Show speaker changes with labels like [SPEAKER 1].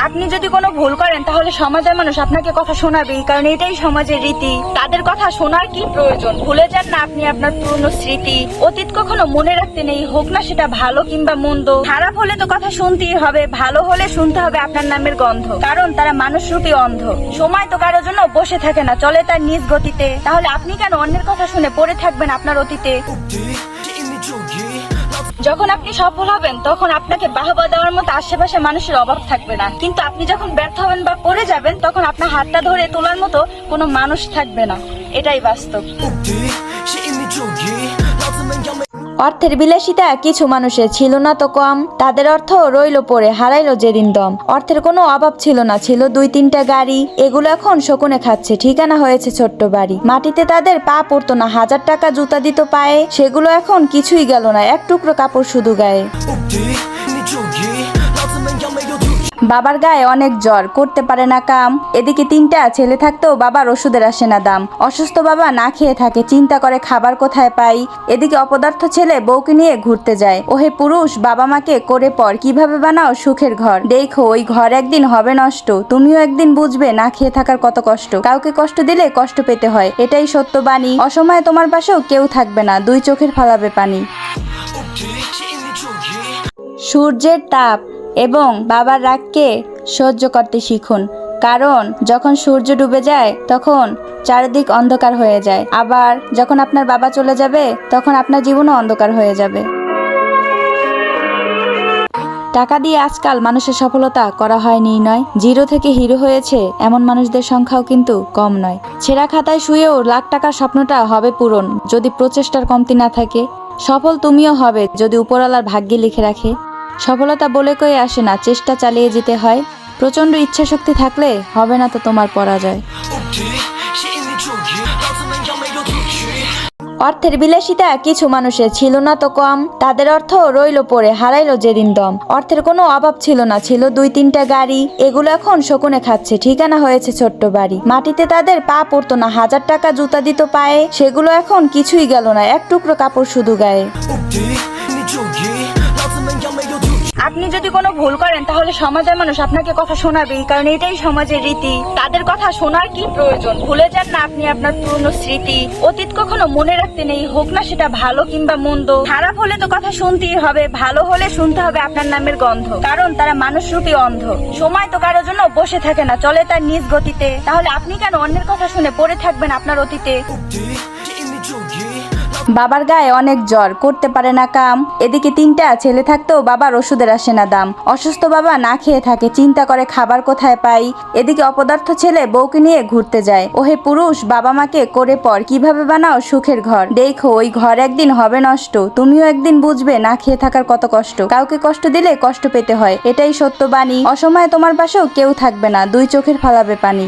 [SPEAKER 1] আপনি যদি কোনো ভুল করেন তাহলে সমাজের মানুষ আপনাকে কথা শোনাবেই, কারণ এটাই সমাজের রীতি। তাদের কথা শোনার কি প্রয়োজন? ভুলে যান না আপনি আপনার পুরনো স্মৃতি। অতীত কখনো মনে রাখতে নেই, হোক না সেটা ভালো কিংবা মন্দ। খারাপ হলে তো কথা শুনতেই হবে, ভালো হলে শুনতে হবে আপনার নামের গন্ধ, কারণ তারা মানুষ রূপী অন্ধ। সময় তো কারোর জন্য বসে থাকে না, চলে তার নিজ গতিতে। তাহলে আপনি কেন অন্যের কথা শুনে পড়ে থাকবেন আপনার অতীতে? যখন আপনি সফল হবেন তখন আপনাকে বাহবা দেওয়ার মতো আশেপাশে মানুষের অভাব থাকবে না, কিন্তু আপনি যখন ব্যর্থ হবেন বা পড়ে যাবেন তখন আপনার হাতটা ধরে তোলার মতো কোনো মানুষ থাকবে না। এটাই বাস্তব। অর্থের বিলাসিতা কিছু মানুষের ছিল না তো কম, তাদের অর্থ রইল পড়ে, হারাইলো যেদিন দম। অর্থের কোনো অভাব ছিল না, ছিল 2-3টা গাড়ি, এগুলো এখন শকুনে খাচ্ছে, ঠিকানা হয়েছে ছোট্ট বাড়ি। মাটিতে তাদের পা পড়তো না, 1000 টাকা জুতা দিত পায়ে, সেগুলো এখন কিছুই গেল না, এক টুকরো কাপড় শুধু গায়ে। বাবার গায়ে অনেক জ্বর, করতে পারে না কাম, এদিকে 3টা ছেলে থাকতেও বাবার ওষুধের আসে না দাম। অসুস্থ বাবা না খেয়ে থাকে, চিন্তা করে খাবার কোথায় পাই। এদিকে অপদার্থ ছেলে বউকে নিয়ে ঘুরতে যায়। ওহে পুরুষ, বাবা মাকে করে পর কিভাবে বানাও সুখের ঘর। দেখো ওই ঘর একদিন হবে নষ্ট, তুমিও একদিন বুঝবে না খেয়ে থাকার কত কষ্ট। কাউকে কষ্ট দিলে কষ্ট পেতে হয়, এটাই সত্য বাণী। অসময়ে তোমার পাশেও কেউ থাকবে না, 2 চোখের ফালাবে পানি। সূর্যের তাপ এবং বাবার রাগকে সহ্য করতে শিখুন, কারণ যখন সূর্য ডুবে যায় তখন চারিদিক অন্ধকার হয়ে যায়, আবার যখন আপনার বাবা চলে যাবে তখন আপনার জীবনও অন্ধকার হয়ে যাবে। টাকা দিয়ে আজকাল মানুষের সফলতা করা হয় নির্ণয়, 0 থেকে হিরো হয়েছে এমন মানুষদের সংখ্যাও কিন্তু কম নয়। ছেঁড়া খাতায় শুয়েও লাখ টাকার স্বপ্নটা হবে পূরণ যদি প্রচেষ্টার কমতি না থাকে। সফল তুমিও হবে যদি উপরওয়ালার ভাগ্যে লিখে রাখে। সফলতা বলে কয়ে আসে না, চেষ্টা চালিয়ে যেতে হয়। প্রচন্ড ইচ্ছা শক্তি থাকলে হবে না তো তোমার পরাজয়। অর্থের বিলাসিতা কিছু মানুষের ছিল না তো কম, তাদের অর্থ রইল পড়ে, হারাইলো যেদিন দম। অর্থের কোনো অভাব ছিল না, ছিল 2-3টা গাড়ি, এগুলো এখন শকুনে খাচ্ছে, ঠিকানা হয়েছে ছোট্ট বাড়ি। মাটিতে তাদের পা পড়তো না, 1000 টাকা জুতা দিত পায়ে, সেগুলো এখন কিছুই গেল না, এক টুকরো কাপড় শুধু গায়ে। আপনি যদি কোনো ভুল করেন তাহলে সমাজের মানুষ আপনাকে কথা শোনাবেই, কারণ এটাই সমাজের রীতি। তাদের কথা শোনার কি প্রয়োজন? ভুলে যান না আপনি আপনার পুরনো স্মৃতি। অতীত কখনো মনে রাখতে নেই, হোক না সেটা ভালো কিংবা মন্দ। খারাপ হলে তো কথা শুনতেই হবে, ভালো হলে শুনতে হবে আপনার নামের গন্ধ, কারণ তারা মানুষ রূপী অন্ধ। সময় তো কারোর জন্য বসে থাকে না, চলে তার নিজ গতিতে। তাহলে আপনি কেন অন্যের কথা শুনে পড়ে থাকবেন আপনার অতীতে? বাবার গায়ে অনেক জ্বর, করতে পারে না কাম, এদিকে 3টা ছেলে থাকতেও বাবার ওষুধের আসে না দাম। অসুস্থ বাবা না খেয়ে থাকে, চিন্তা করে খাবার কোথায় পাই। এদিকে অপদার্থ ছেলে বউকে নিয়ে ঘুরতে যায়। ওহে পুরুষ, বাবা মাকে করে পর কিভাবে বানাও সুখের ঘর। দেখো ওই ঘর একদিন হবে নষ্ট, তুমিও একদিন বুঝবে না খেয়ে থাকার কত কষ্ট। কাউকে কষ্ট দিলে কষ্ট পেতে হয়, এটাই সত্য বাণী। অসময়ে তোমার পাশেও কেউ থাকবে না, 2 চোখের ফালাবে পানি।